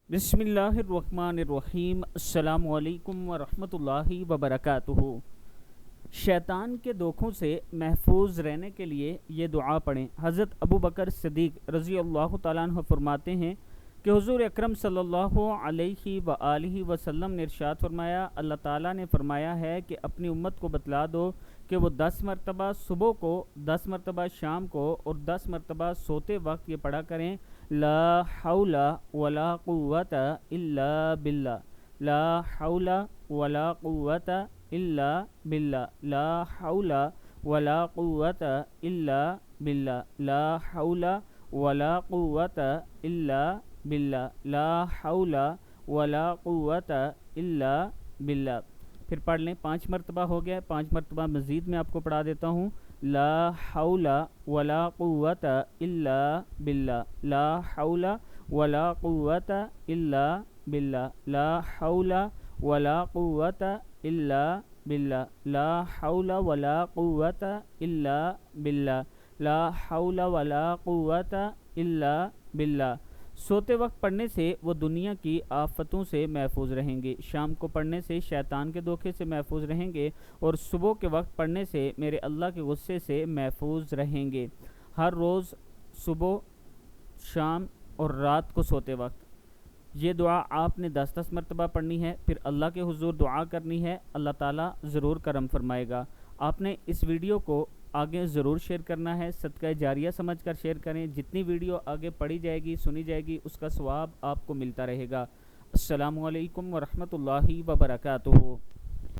बिस्मिल्लाहिर्रहमानिर्रहीम। अस्सलाम वालेकुम वरहमतुल्लाहि वबरकातुहू। शैतान के धोखों से महफूज रहने के लिए ये दुआ पढ़ें। हज़रत अबू बकर सिद्दीक़ रज़ी अल्लाह तआला अन्हु फरमाते हैं कि हुज़ूर अकरम सल्लल्लाहु अलैहि व आलिहि वसल्लम ने इरशाद फरमाया, अल्लाह ताला ने फरमाया है कि अपनी उम्मत को बतला दो कि वो 10 मरतबा सुबह को, 10 मरतबा शाम को और 10 मरतबा सोते वक्त ये पढ़ा करें, ला हौला वला कुव्वता इल्ला बिल्ला, ला हौला वला कुव्वता इल्ला बिल्ला, ला हौला वला कुव्वता इल्ला बिल्ला, ला हौला वला कुव्वता इल्ला बिल्ला, ला हौला वला कुव्वता इल्ला बिल्ला। फिर पढ़ लें, 5 मरतबा हो गया। 5 मरतबा मज़ीद मैं आपको पढ़ा देता हूँ। ला हौला वला कुव्वता इल्ला बिल्ला, ला हौला वला कुव्वता इल्ला बिल्ला, ला हौला वला कुव्वता इल्ला बिल्ला, ला हौला वला कुव्वता इल्ला बिल्ला, ला हौला वला कुव्वता इल्ला बिल्ला। सोते वक्त पढ़ने से वो दुनिया की आफतों से महफूज रहेंगे, शाम को पढ़ने से शैतान के धोखे से महफूज रहेंगे और सुबह के वक्त पढ़ने से मेरे अल्लाह के गुस्से से महफूज रहेंगे। हर रोज़ सुबह, शाम और रात को सोते वक्त ये दुआ आपने 10-10 मरतबा पढ़नी है। फिर अल्लाह के हुजूर दुआ करनी है, अल्लाह ताला ज़रूर करम फरमाएगा। आपने इस वीडियो को आगे ज़रूर शेयर करना है, सदका जारिया समझकर शेयर करें। जितनी वीडियो आगे पढ़ी जाएगी, सुनी जाएगी, उसका सवाब आपको मिलता रहेगा। अस्सलामु अलैकुम वरहमतुल्लाहि वबरकातुहू।